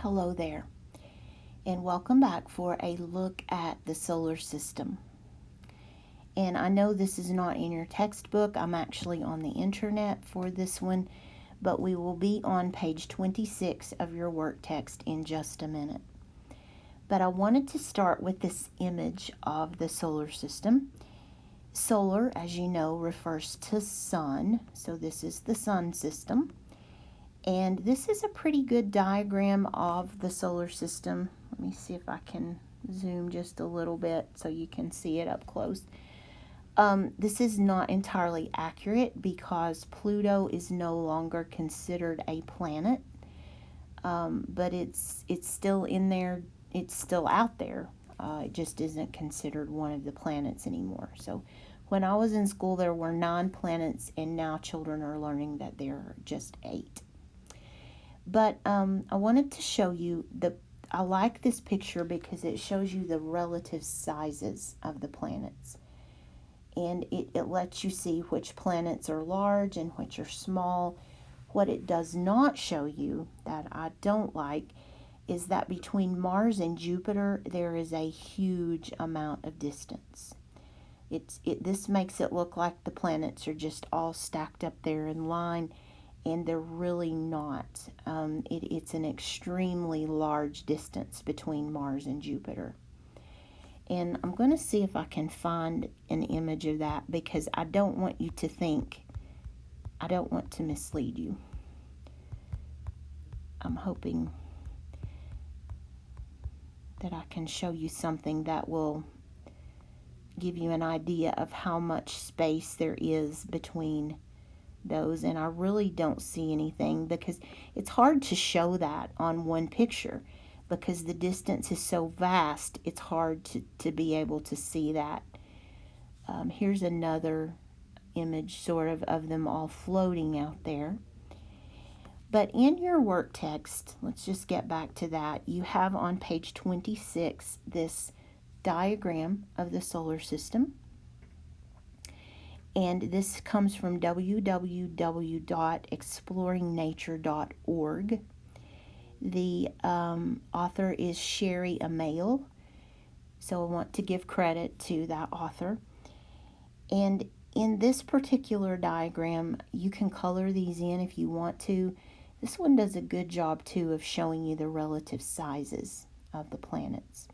Hello there, and welcome back for a look at the solar system. And I know this is not in your textbook. I'm actually on the internet for this one, but we will be on page 26 of your work text in just a minute. But I wanted to start with this image of the solar system. Solar, as you know, refers to sun, so this is the sun system. And this is a pretty good diagram of the solar system. Let me see if I can zoom just a little bit so you can see it up close. This is not entirely accurate because Pluto is no longer considered a planet, but it's still in there. It's still out there. It just isn't considered one of the planets anymore. So when I was in school, there were 9 planets, and now children are learning that there are just 8. But I wanted to show you I like this picture because it shows you the relative sizes of the planets. And it lets you see which planets are large and which are small. What it does not show you, that I don't like, is that between Mars and Jupiter, there is a huge amount of distance. This makes it look like the planets are just all stacked up there in line, and they're really not. It's an extremely large distance between Mars and Jupiter. And I'm going to see if I can find an image of that because I don't want you to think, I don't want to mislead you. I'm hoping that I can show you something that will give you an idea of how much space there is between those, and I really don't see anything because it's hard to show that on one picture because the distance is so vast. It's hard to be able to see that. Here's another image sort of them all floating out there. But in your work text, let's just get back to that. You have on page 26 this diagram of the solar system. And this comes from www.exploringnature.org. The author is Sherry Amail, so I want to give credit to that author. And in this particular diagram, you can color these in if you want to. This one does a good job too of showing you the relative sizes of the planets.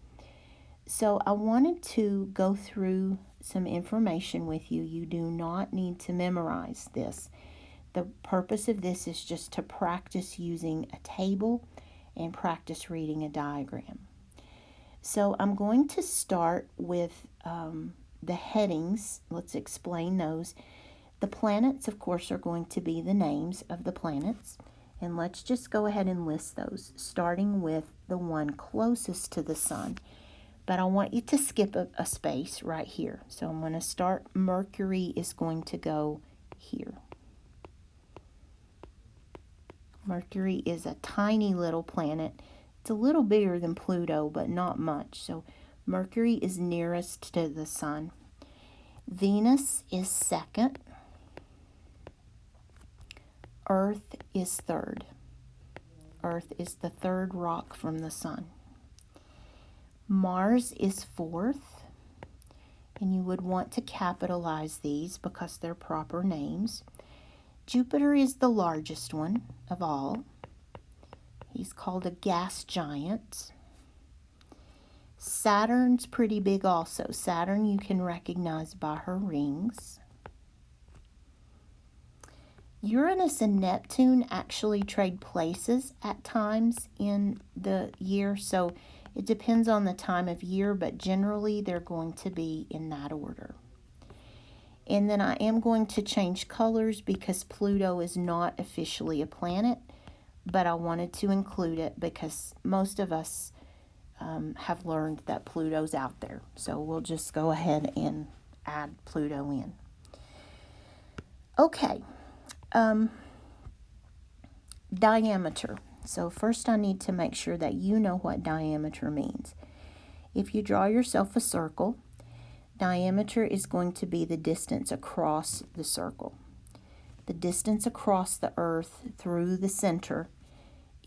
So I wanted to go through some information with you. You do not need to memorize this. The purpose of this is just to practice using a table and practice reading a diagram. So I'm going to start with the headings. Let's explain those. The planets, of course, are going to be the names of the planets. And let's just go ahead and list those, starting with the one closest to the sun. But I want you to skip a space right here. So I'm going to start. Mercury is going to go here. Mercury is a tiny little planet. It's a little bigger than Pluto, but not much. So Mercury is nearest to the sun. Venus is second. Earth is third. Earth is the third rock from the sun. Mars is fourth, and you would want to capitalize these because they're proper names. Jupiter is the largest one of all. He's called a gas giant. Saturn's pretty big also. Saturn you can recognize by her rings. Uranus and Neptune actually trade places at times in the year, so it depends on the time of year, but generally they're going to be in that order. And then I am going to change colors because Pluto is not officially a planet, but I wanted to include it because most of us have learned that Pluto's out there. So we'll just go ahead and add Pluto in. Okay. Diameter. So first I need to make sure that you know what diameter means. If you draw yourself a circle, diameter is going to be the distance across the circle. The distance across the Earth through the center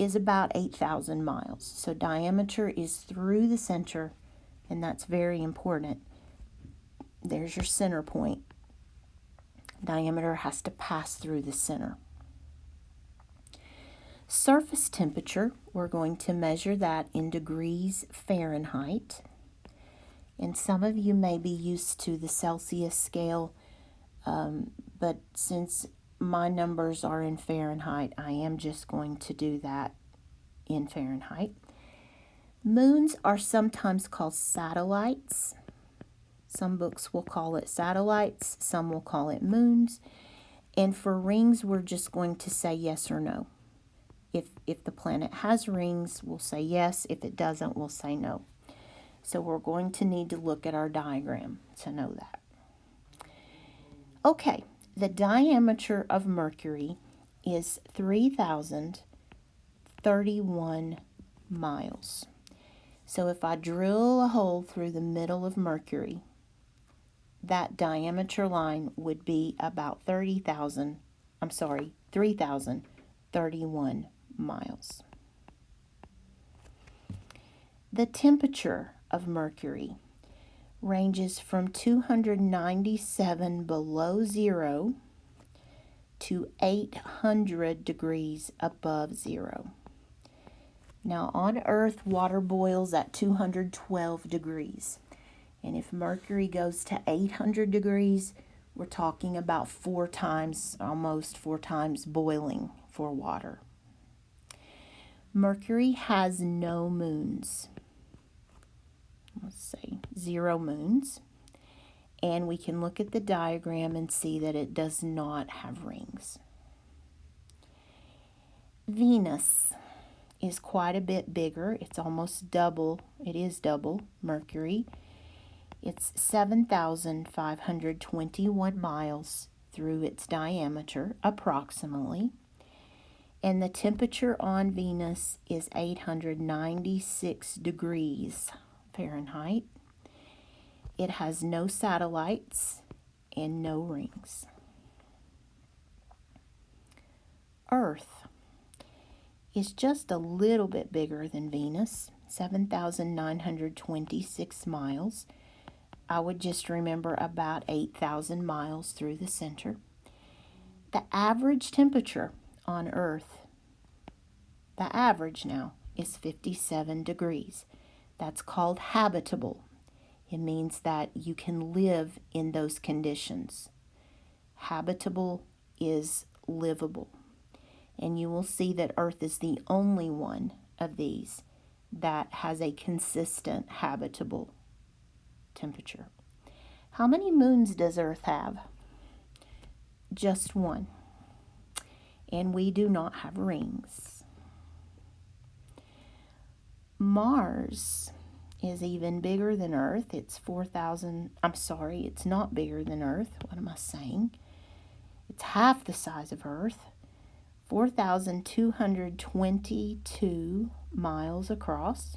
is about 8,000 miles. So diameter is through the center, and that's very important. There's your center point. Diameter has to pass through the center. Surface temperature, we're going to measure that in degrees Fahrenheit. And some of you may be used to the Celsius scale, but since my numbers are in Fahrenheit, I am just going to do that in Fahrenheit. Moons are sometimes called satellites. Some books will call it satellites, some will call it moons. And for rings, we're just going to say yes or no. If the planet has rings, we'll say yes. If it doesn't, we'll say no. So we're going to need to look at our diagram to know that. Okay, the diameter of Mercury is 3,031 miles. So if I drill a hole through the middle of Mercury, that diameter line would be about 3,031 miles. The temperature of Mercury ranges from 297 below zero to 800 degrees above zero. Now on Earth, water boils at 212 degrees. And if Mercury goes to 800 degrees, we're talking about almost four times boiling for water. Mercury has no moons. Let's say 0 moons. And we can look at the diagram and see that it does not have rings. Venus is quite a bit bigger. It's almost double. It is double Mercury. It's 7,521 miles through its diameter, approximately. And the temperature on Venus is 896 degrees Fahrenheit. It has no satellites and no rings. Earth is just a little bit bigger than Venus, 7,926 miles. I would just remember about 8,000 miles through the center. The average temperature on Earth, the average now, is 57 degrees. That's called habitable. It means that you can live in those conditions. Habitable is livable. And you will see that Earth is the only one of these that has a consistent habitable temperature. How many moons does Earth have? Just one. And we do not have rings. Mars is even bigger than Earth. It's it's not bigger than Earth. What am I saying? It's half the size of Earth. 4,222 miles across.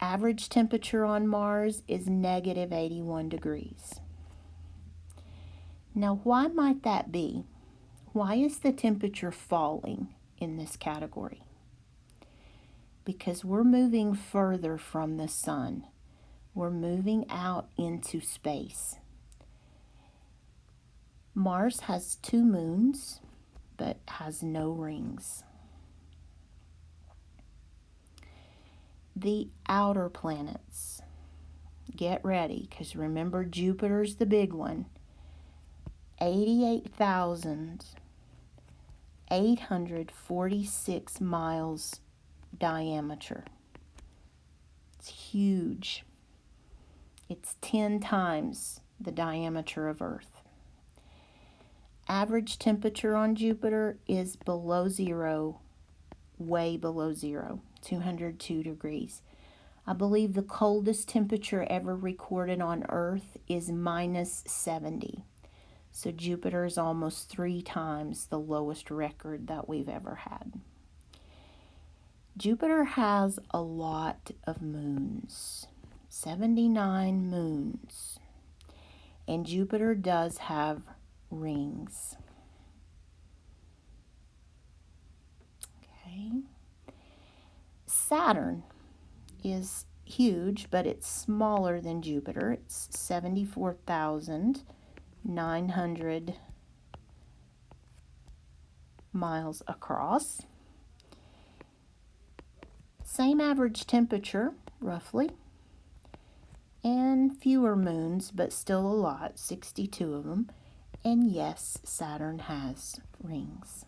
Average temperature on Mars is negative 81 degrees. Now, why might that be? Why is the temperature falling in this category? Because we're moving further from the sun. We're moving out into space. Mars has 2 moons, but has no rings. The outer planets. Get ready, because remember Jupiter's the big one. 88,846 miles diameter. It's huge. It's 10 times the diameter of Earth. Average temperature on Jupiter is below zero, way below zero, 202 degrees. I believe the coldest temperature ever recorded on Earth is minus 70. So Jupiter is almost 3 times the lowest record that we've ever had. Jupiter has a lot of moons, 79 moons. And Jupiter does have rings. Saturn is huge, but it's smaller than Jupiter. It's 74,900 miles across. Same average temperature, roughly, and fewer moons, but still a lot, 62 of them. And yes, Saturn has rings.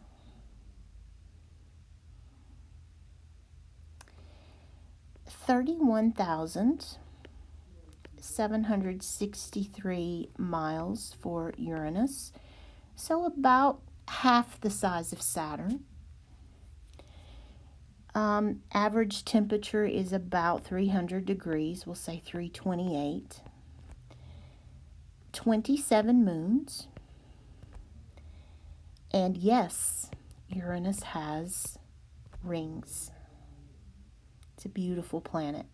$31,763 miles for Uranus, so about half the size of Saturn. Average temperature is about 300 degrees, we'll say 328. 27 moons. And yes, Uranus has rings. It's a beautiful planet.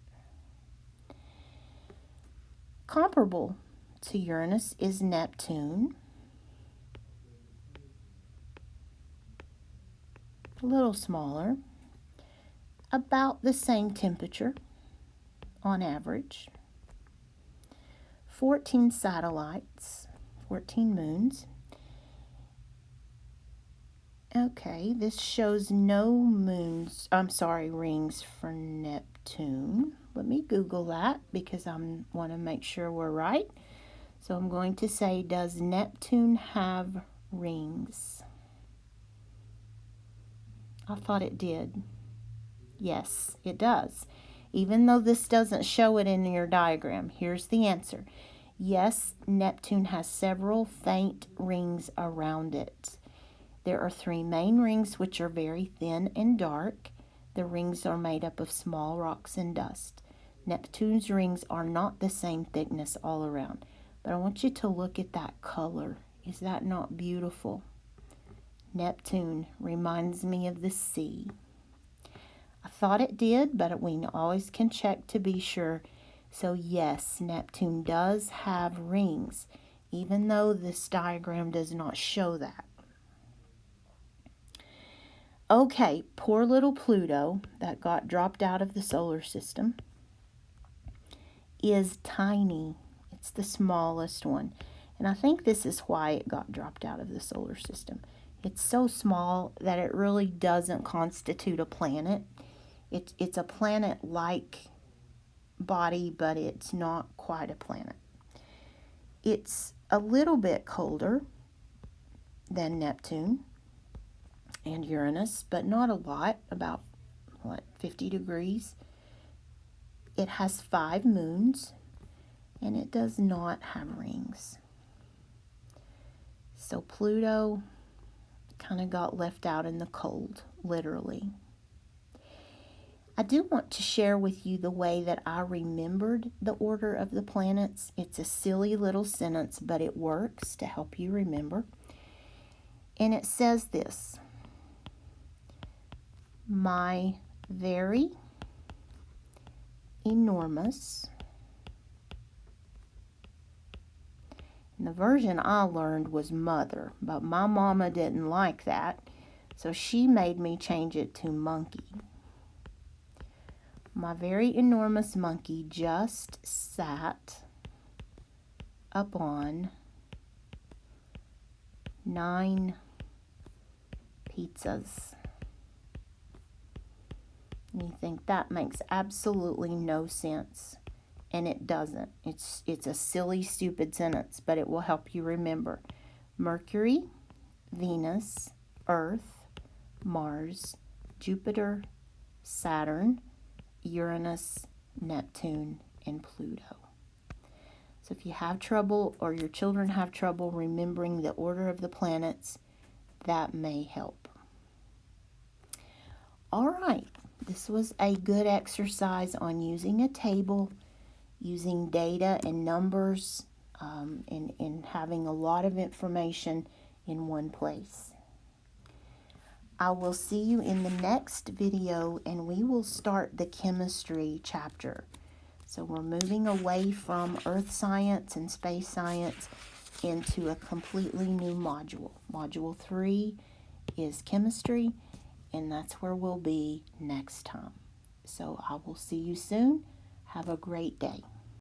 Comparable to Uranus is Neptune. A little smaller. About the same temperature on average. 14 satellites, 14 moons. Okay, this shows no rings for Neptune. Let me Google that because I want to make sure we're right. So I'm going to say, does Neptune have rings? I thought it did. Yes, it does. Even though this doesn't show it in your diagram, here's the answer. Yes, Neptune has several faint rings around it. There are 3 main rings which are very thin and dark. The rings are made up of small rocks and dust. Neptune's rings are not the same thickness all around. But I want you to look at that color. Is that not beautiful? Neptune reminds me of the sea. I thought it did, but we always can check to be sure. So yes, Neptune does have rings, even though this diagram does not show that. Okay, poor little Pluto that got dropped out of the solar system is tiny. It's the smallest one. And I think this is why it got dropped out of the solar system. It's so small that it really doesn't constitute a planet. It's a planet-like body, but it's not quite a planet. It's a little bit colder than Neptune and Uranus, but not a lot, about 50 degrees. It has 5 moons, and it does not have rings. So Pluto kind of got left out in the cold, literally. I do want to share with you the way that I remembered the order of the planets. It's a silly little sentence, but it works to help you remember. And it says this: my very enormous, and the version I learned was mother, but my mama didn't like that, so she made me change it to monkey. My very enormous monkey just sat upon 9 pizzas. And you think that makes absolutely no sense, and it doesn't. It's a silly, stupid sentence, but it will help you remember. Mercury, Venus, Earth, Mars, Jupiter, Saturn, Uranus, Neptune, and Pluto. So if you have trouble or your children have trouble remembering the order of the planets, that may help. All right, this was a good exercise on using a table, using data and numbers, and having a lot of information in one place. I will see you in the next video, and we will start the chemistry chapter. So we're moving away from earth science and space science into a completely new module. Module 3 is chemistry, and that's where we'll be next time. So I will see you soon. Have a great day.